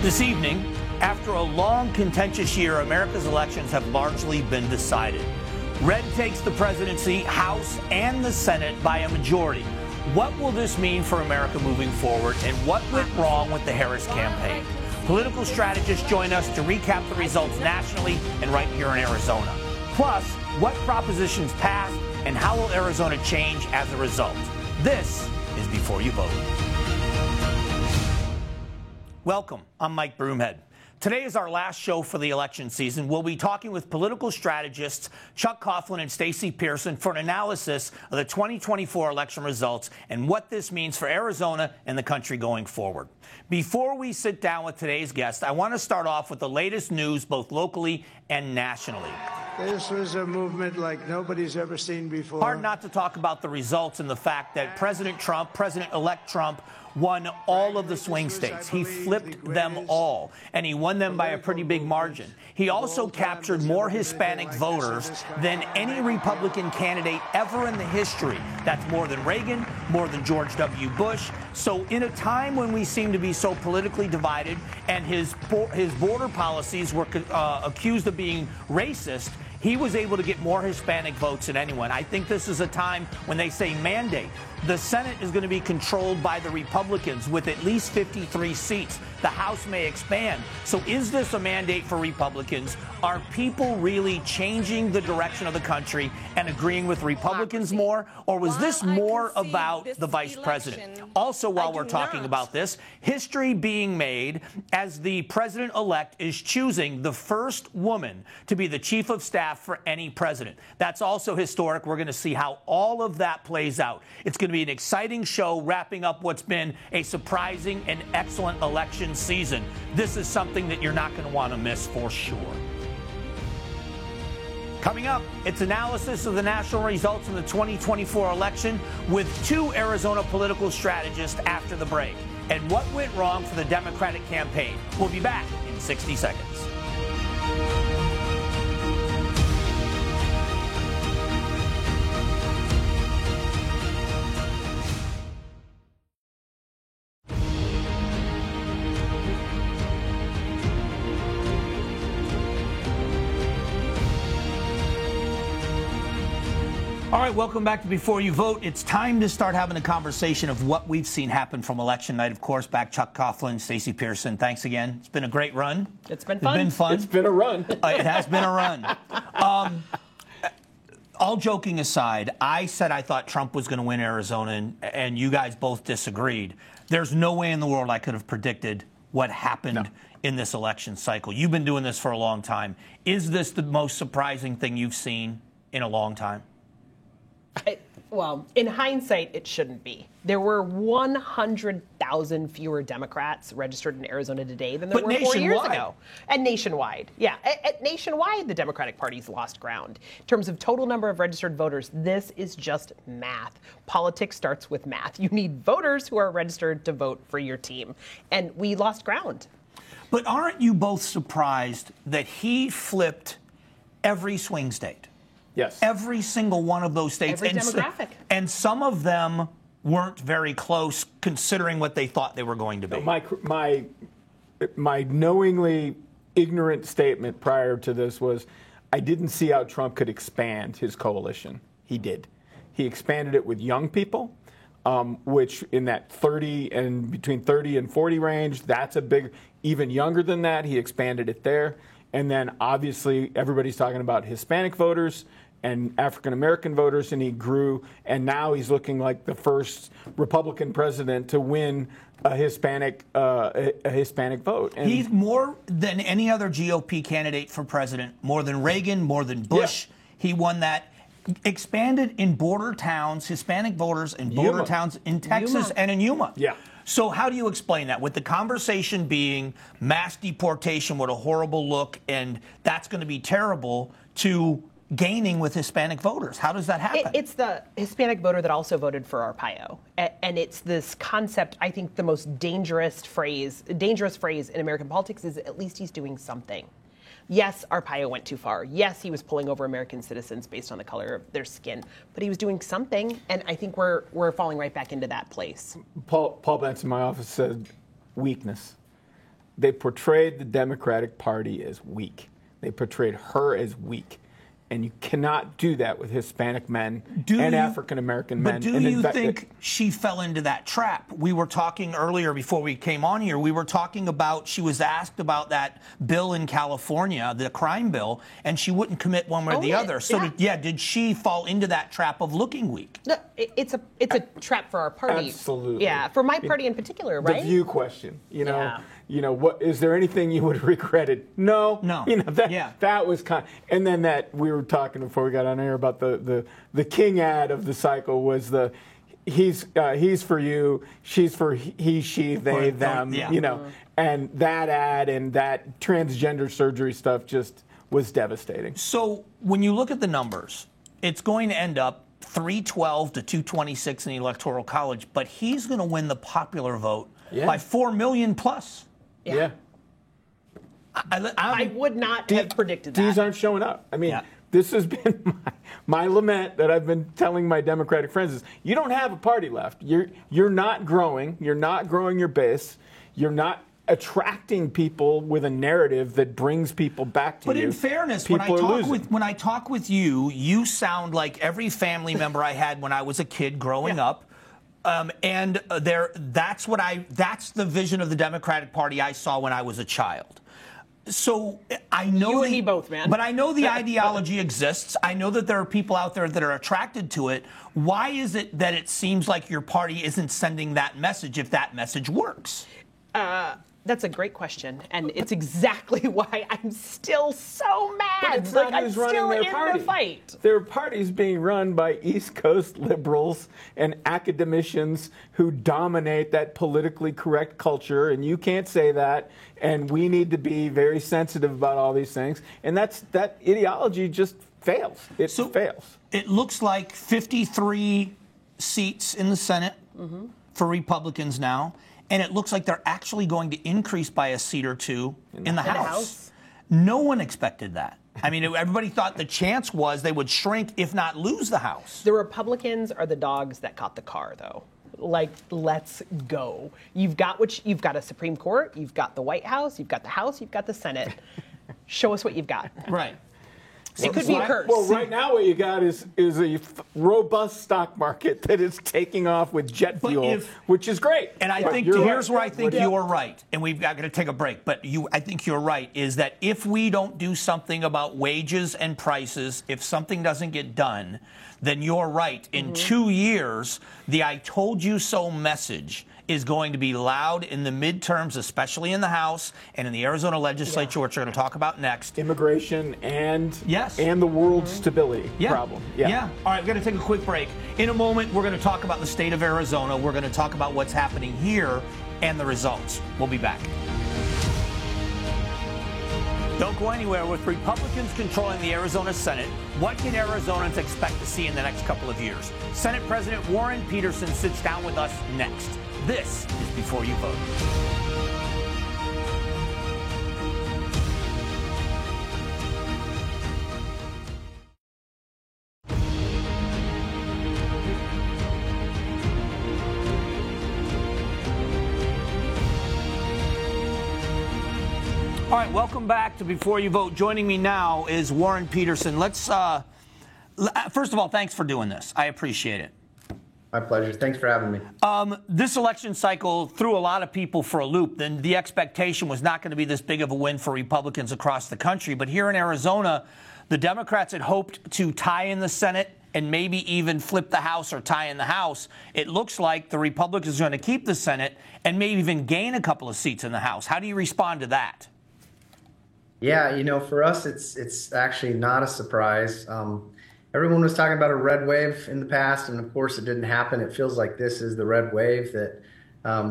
This evening, after a long, contentious year, America's elections have largely been decided. Red takes the presidency, House, and the Senate by a majority. What will this mean for America moving forward, and what went wrong with the Harris campaign? Political strategists join us to recap the results nationally and right here in Arizona. Plus, what propositions passed, and how will Arizona change as a result? This is Before You Vote. Welcome. I'm Mike Broomhead. Today is our last show for the election season. We'll be talking with political strategists Chuck Coughlin and Stacey Pearson for an analysis of the 2024 election results and what this means for Arizona and the country going forward. Before we sit down with today's guest, I want to start off with the latest news both locally and nationally. This was a movement like nobody's ever seen before. Hard not to talk about the results and the fact that President-elect Trump, won all of the swing states. He flipped them all, and he won them by a pretty big margin. He also captured more Hispanic voters than any Republican candidate ever in the history. That's more than Reagan, more than George W. Bush. So in a time when we seem to be so politically divided and his border policies were accused of being racist, he was able to get more Hispanic votes than anyone. I think this is a time when they say mandate. The Senate is going to be controlled by the Republicans with at least 53 seats. The House may expand. So is this a mandate for Republicans? Are people really changing the direction of the country and agreeing with Republicans more? Or was this more about the vice president? Also, while we're talking about this, history being made as the president-elect is choosing the first woman to be the chief of staff for any president. That's also historic. We're going to see how all of that plays out. It's going to be an exciting show wrapping up what's been a surprising and excellent election season. This is something that you're not going to want to miss for sure. Coming up, it's analysis of the national results in the 2024 election with two Arizona political strategists after the break. And what went wrong for the Democratic campaign. We'll be back in 60 seconds. All right, welcome back to Before You Vote. It's time to start having a conversation of what we've seen happen from election night. Of course, back Chuck Coughlin, Stacey Pearson. Thanks again. It's been a great run. It's been fun. It's been a run. It has been a run. All joking aside, I said I thought Trump was going to win Arizona, and you guys both disagreed. There's no way in the world I could have predicted what happened in this election cycle. You've been doing this for a long time. Is this the most surprising thing you've seen in a long time? Well, in hindsight, it shouldn't be. There were 100,000 fewer Democrats registered in Arizona today than there were 4 years ago. And nationwide. Yeah, nationwide, the Democratic Party's lost ground. In terms of total number of registered voters, this is just math. Politics starts with math. You need voters who are registered to vote for your team. And we lost ground. But aren't you both surprised that he flipped every swing state? Yes. Every single one of those states. Every demographic. And some of them weren't very close considering what they thought they were going to be. My knowingly ignorant statement prior to this was I didn't see how Trump could expand his coalition. He did. He expanded it with young people, which in that 30 and between 30 and 40 range, that's a big, even younger than that, he expanded it there. And then obviously everybody's talking about Hispanic voters and African-American voters, and he grew, and now he's looking like the first Republican president to win a Hispanic vote. And he's more than any other GOP candidate for president, more than Reagan, more than Bush. Yeah. He won that. Expanded in border towns, Hispanic voters in border towns in Texas and in Yuma. Yeah. So how do you explain that? With the conversation being mass deportation, what a horrible look, and that's going to be terrible, to gaining with Hispanic voters. How does that happen? It's the Hispanic voter that also voted for Arpaio. And it's this concept, I think the most dangerous phrase in American politics is at least he's doing something. Yes, Arpaio went too far. Yes, he was pulling over American citizens based on the color of their skin. But he was doing something, and I think we're falling right back into that place. Paul Benson in my office said weakness. they portrayed the Democratic Party as weak. They portrayed her as weak. And you cannot do that with Hispanic men and African-American men. But do you think she fell into that trap? We were talking earlier before we came on here. We were talking about, she was asked about that bill in California, the crime bill, and she wouldn't commit one way or the other. So, did she fall into that trap of looking weak? No, it's a trap for our party. Absolutely. Yeah, for my party in particular, right? The view question. What is there anything you would have regretted? No. That was kind. And then that we were talking before we got on air about the King ad of the cycle was the he's for you, she's for he, she, they, them. And that ad and that transgender surgery stuff just was devastating. So when you look at the numbers, it's going to end up 312 to 226 in the Electoral College, but he's going to win the popular vote by 4 million plus. Yeah. I would not have predicted that. These aren't showing up. I mean, this has been my lament that I've been telling my Democratic friends is you don't have a party left. You're not growing. You're not growing your base. You're not attracting people with a narrative that brings people back to you. But in fairness, when I talk with you, you sound like every family member I had when I was a kid growing up. That's the vision of the Democratic Party I saw when I was a child. So I know you and me both, man. But I know the ideology exists. I know that there are people out there that are attracted to it. Why is it that it seems like your party isn't sending that message if that message works? That's a great question, and it's exactly why I'm still so mad. But it's not I'm who's running still their in party. the fight. Their party's being run by East Coast liberals and academicians who dominate that politically correct culture, and you can't say that. And we need to be very sensitive about all these things. And that ideology just fails. It fails. It looks like 53 seats in the Senate for Republicans now. And it looks like they're actually going to increase by a seat or two in the House. No one expected that. I mean, everybody thought the chance was they would shrink, if not lose the House. The Republicans are the dogs that caught the car, though. Like, let's go. You've got a Supreme Court, you've got the White House, you've got the Senate. Show us what you've got. Right. It could be a curse. Well, right now what you got is a robust stock market that is taking off with jet fuel, which is great. And I think here's where I think you're right, and we've got to take a break. But I think you're right, is that if we don't do something about wages and prices, if something doesn't get done, then you're right. In 2 years, the "I told you so" message is going to be loud in the midterms, especially in the House and in the Arizona legislature, which we're going to talk about next. Immigration and the world stability problem. Yeah. All right, we're going to take a quick break. In a moment, we're going to talk about the state of Arizona. We're going to talk about what's happening here and the results. We'll be back. Don't go anywhere. With Republicans controlling the Arizona Senate, what can Arizonans expect to see in the next couple of years? Senate President Warren Peterson sits down with us next. This is Before You Vote. All right, welcome back to Before You Vote. Joining me now is Warren Peterson. Let's, first of all, thanks for doing this. I appreciate it. My pleasure. Thanks for having me. This election cycle threw a lot of people for a loop. Then the expectation was not going to be this big of a win for Republicans across the country. But here in Arizona, the Democrats had hoped to tie in the Senate and maybe even flip the House or tie in the House. It looks like the Republicans are going to keep the Senate and maybe even gain a couple of seats in the House. How do you respond to that? Yeah, for us, it's actually not a surprise. Everyone was talking about a red wave in the past, and of course it didn't happen. It feels like this is the red wave that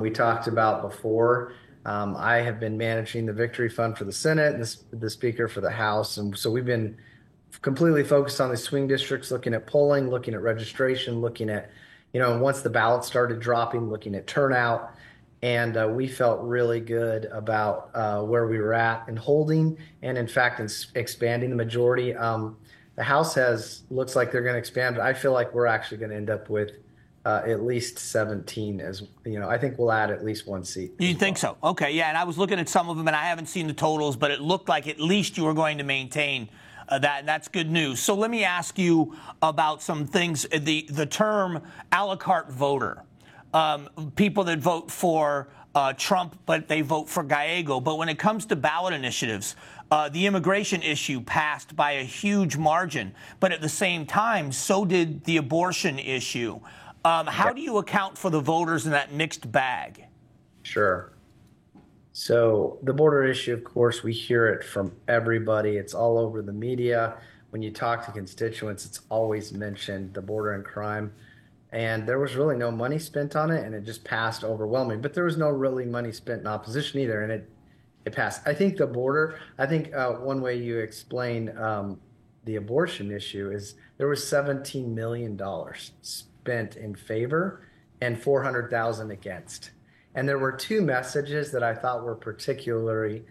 we talked about before. I have been managing the Victory Fund for the Senate and the Speaker for the House, and so we've been completely focused on the swing districts, looking at polling, looking at registration, looking at, once the ballots started dropping, looking at turnout. And we felt really good about where we were at in holding and, in fact, in expanding the majority. The House looks like they're going to expand, but I feel like we're actually going to end up with at least 17 as I think we'll add at least one seat. You think so? Okay, yeah. And I was looking at some of them, and I haven't seen the totals, but it looked like at least you were going to maintain that. And that's good news. So let me ask you about some things. The term a la carte voter, people that vote for Trump, but they vote for Gallego. But when it comes to ballot initiatives, the immigration issue passed by a huge margin. But at the same time, so did the abortion issue. How do you account for the voters in that mixed bag? Sure. So the border issue, of course, we hear it from everybody. It's all over the media. When you talk to constituents, it's always mentioned, the border and crime. And there was really no money spent on it, and it just passed overwhelming. But there was no really money spent in opposition either, and it passed. I think the border, one way you explain the abortion issue is there was $17 million spent in favor and 400,000 against. And there were two messages that I thought were particularly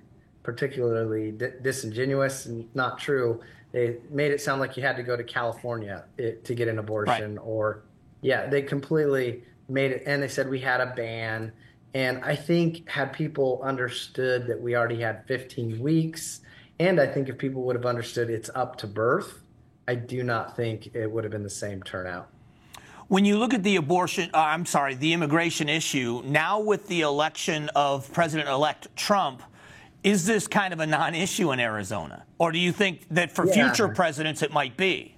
disingenuous and not true. They made it sound like you had to go to California to get an abortion, right. Or they completely made it, and they said we had a ban. And I think had people understood that we already had 15 weeks, and I think if people would have understood it's up to birth, I do not think it would have been the same turnout. When you look at the the immigration issue, now with the election of President-elect Trump, is this kind of a non-issue in Arizona? Or do you think that for future presidents it might be?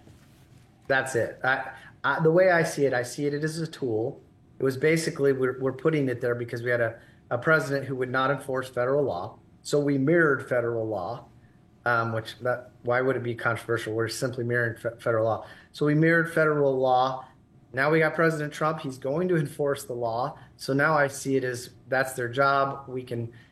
That's it. The way I see it as a tool. It was basically, we're putting it there because we had a president who would not enforce federal law. So we mirrored federal law, why would it be controversial? We're simply mirroring federal law. So we mirrored federal law. Now we got President Trump. He's going to enforce the law. So now I see it as that's their job.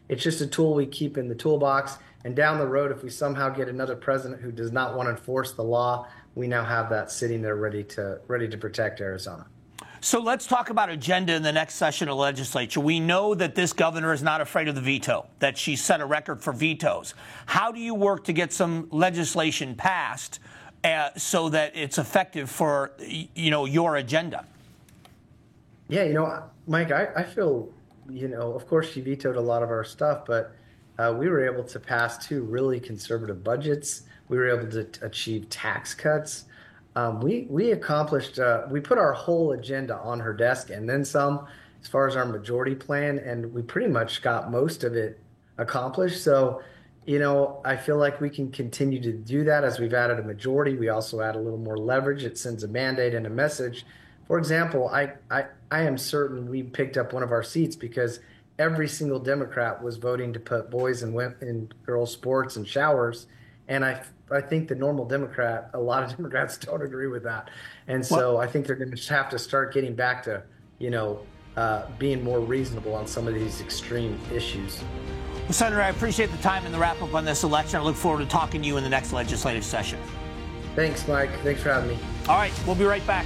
It's just a tool we keep in the toolbox. And down the road, if we somehow get another president who does not want to enforce the law, we now have that sitting there ready to protect Arizona. So let's talk about agenda in the next session of legislature. We know that this governor is not afraid of the veto, that she set a record for vetoes. How do you work to get some legislation passed so that it's effective for, your agenda? Yeah, Mike, I feel, of course she vetoed a lot of our stuff, but we were able to pass 2 really conservative budgets. We were able to achieve tax cuts. We accomplished, we put our whole agenda on her desk and then some as far as our majority plan, and we pretty much got most of it accomplished. So, I feel like we can continue to do that as we've added a majority. We also add a little more leverage. It sends a mandate and a message. For example, I am certain we picked up one of our seats because every single Democrat was voting to put boys and women in girls' sports and showers. And I think the normal Democrat, a lot of Democrats don't agree with that. And so I think they're going to have to start getting back to, being more reasonable on some of these extreme issues. Well, Senator, I appreciate the time and the wrap up on this election. I look forward to talking to you in the next legislative session. Thanks, Mike. Thanks for having me. All right, we'll be right back.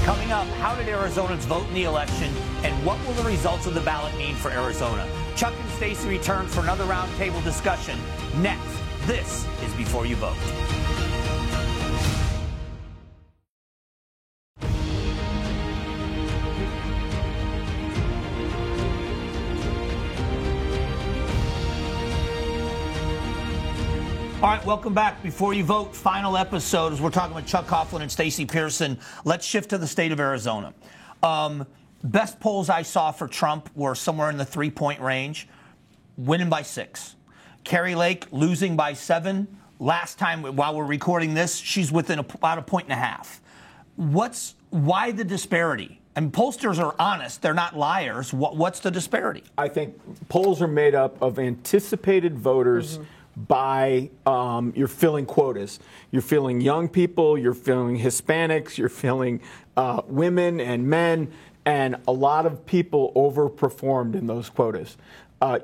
Coming up, how did Arizonans vote in the election, and what will the results of the ballot mean for Arizona? Chuck and Stacey return for another roundtable discussion next. This is Before You Vote. All right, welcome back. Before You Vote, final episode as we're talking with Chuck Coughlin and Stacey Pearson. Let's shift to the state of Arizona. Best polls I saw for Trump were somewhere in the 3-point range, winning by 6. Kari Lake losing by 7. Last time, while we're recording this, she's within about 1.5 points. Why the disparity? And pollsters are honest. They're not liars. What's the disparity? I think polls are made up of anticipated voters by you're filling quotas. You're filling young people, you're filling Hispanics, you're filling women and men, and a lot of people overperformed in those quotas.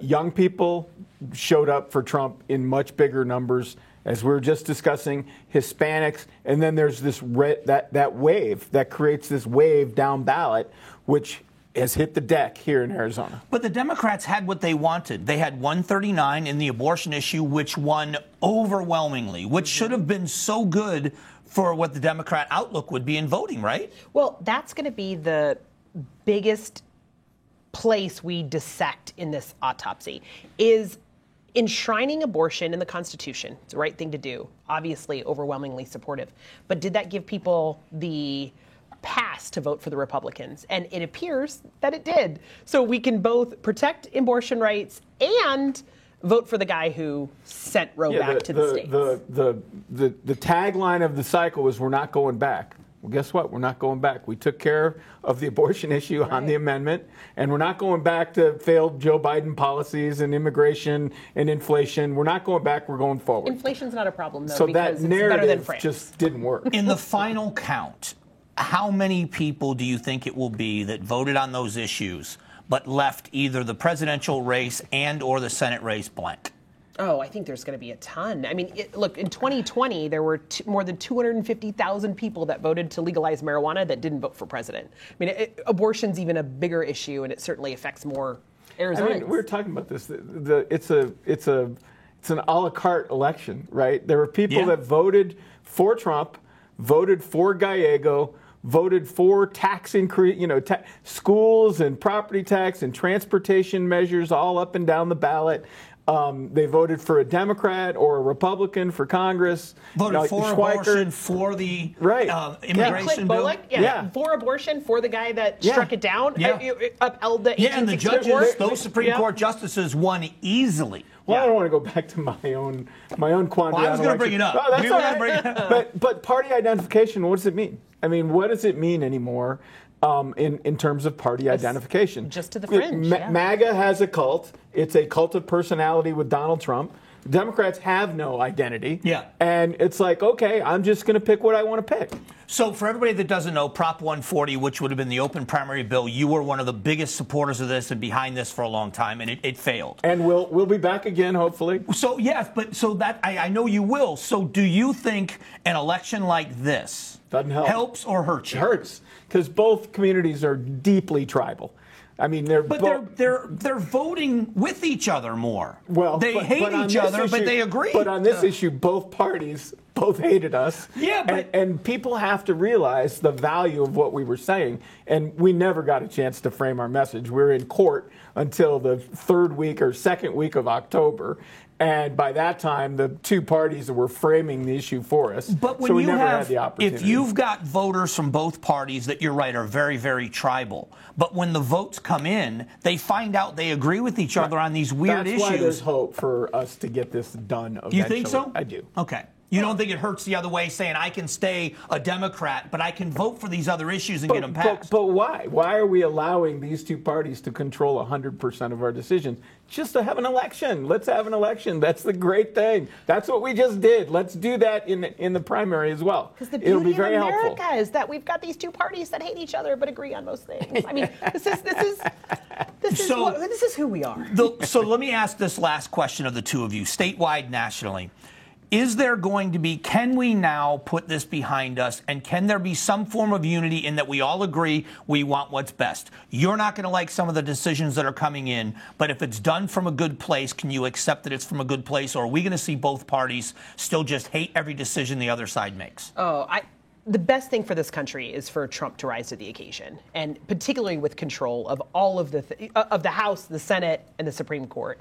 Young people showed up for Trump in much bigger numbers, as we were just discussing, Hispanics, and then there's this that wave that creates this wave down ballot, which has hit the deck here in Arizona. But the Democrats had what they wanted. They had 139 in the abortion issue, which won overwhelmingly, which should have been so good for what the Democrat outlook would be in voting, right? Well, that's going to be the biggest place we dissect in this autopsy, is enshrining abortion in the Constitution. It's the right thing to do, obviously overwhelmingly supportive. But did that give people the pass to vote for the Republicans? And it appears that it did. So we can both protect abortion rights and vote for the guy who sent Roe back to the states. The tagline of the cycle was, we're not going back. Well, guess what? We're not going back. We took care of the abortion issue on the amendment, and we're not going back to failed Joe Biden policies and immigration and inflation. We're not going back. We're going forward. Inflation's not a problem, though, so because that it's better than narrative France. just didn't work. In the final count, how many people do you think it will be that voted on those issues but left either the presidential race and or the Senate race blank? Oh, I think there's going to be a ton. I mean, look, in 2020, there were more than 250,000 people that voted to legalize marijuana that didn't vote for president. I mean, abortion's even a bigger issue, and it certainly affects more Arizonans. I mean, we were talking about this. It's an a la carte election, right? There were people that voted for Trump, voted for Gallego, voted for tax increase, schools and property tax and transportation measures all up and down the ballot. They voted for a Democrat or a Republican for Congress. Voted for abortion, for the immigration bill. Bullock, for abortion, for the guy that struck it down, upheld the 1864 and the judges, those Supreme Court justices won easily. Well, I don't want to go back to my own quandary. Well, I was going to bring it up. Oh, that's all right. Bring it up. But party identification, what does it mean? I mean, what does it mean anymore in terms of party identification? Just to the fringe. MAGA has a cult. It's a cult of personality with Donald Trump. Democrats have no identity. Yeah. And it's like, okay, I'm just going to pick what I want to pick. So for everybody that doesn't know, Prop 140, which would have been the open primary bill, you were one of the biggest supporters of this and behind this for a long time, and it failed. And we'll be back again, hopefully. So, yes, but so that I know you will. So do you think an election like this doesn't help, helps or hurts you? It hurts, because both communities are deeply tribal. I mean, they're voting with each other more. Well, they hate each other, but they agree. But on this issue, both parties hated us. Yeah, and people have to realize the value of what we were saying. And we never got a chance to frame our message. We were in court until the second week of October. And by that time, the two parties were framing the issue for us. But when so we you never have, had the opportunity. if you've got voters from both parties that you're right are very, very tribal, but when the votes come in, they find out they agree with each other on these weird issues. That's why there's hope for us to get this done eventually. You think so? I do. Okay. You don't think it hurts the other way, saying I can stay a Democrat, but I can vote for these other issues and get them passed? But why? Why are we allowing these two parties to control 100% of our decisions? Just to have an election. Let's have an election. That's the great thing. That's what we just did. Let's do that in the primary as well. Because the beauty of America helpful. is that we've got these two parties that hate each other but agree on most things. I mean, this is who we are. So let me ask this last question of the two of you, statewide, nationally. Is there going to be, can we now put this behind us, and can there be some form of unity in that we all agree we want what's best? You're not going to like some of the decisions that are coming in, but if it's done from a good place, can you accept that it's from a good place, or are we going to see both parties still just hate every decision the other side makes? The best thing for this country is for Trump to rise to the occasion, and particularly with control of all of of the House, the Senate, and the Supreme Court.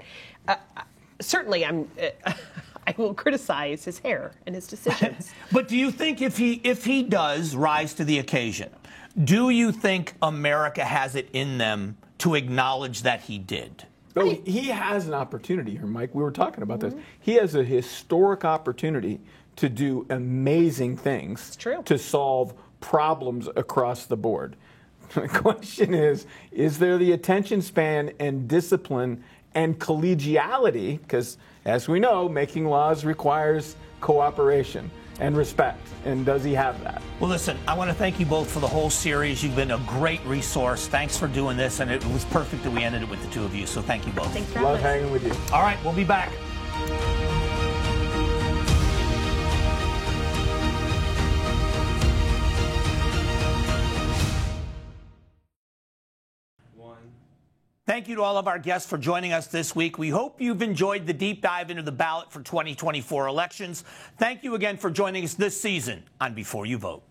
Certainly, I will criticize his hair and his decisions. But do you think if he does rise to the occasion, do you think America has it in them to acknowledge that he did? Oh, he has an opportunity here, Mike. We were talking about this. He has a historic opportunity to do amazing things to solve problems across the board. The question is there the attention span and discipline and collegiality, because as we know, making laws requires cooperation and respect. And does he have that? Well, listen, I want to thank you both for the whole series. You've been a great resource. Thanks for doing this, and it was perfect that we ended it with the two of you, so thank you both. Thanks for Love hanging with you. All right, we'll be back. thank you to all of our guests for joining us this week. We hope you've enjoyed the deep dive into the ballot for 2024 elections. Thank you again for joining us this season on Before You Vote.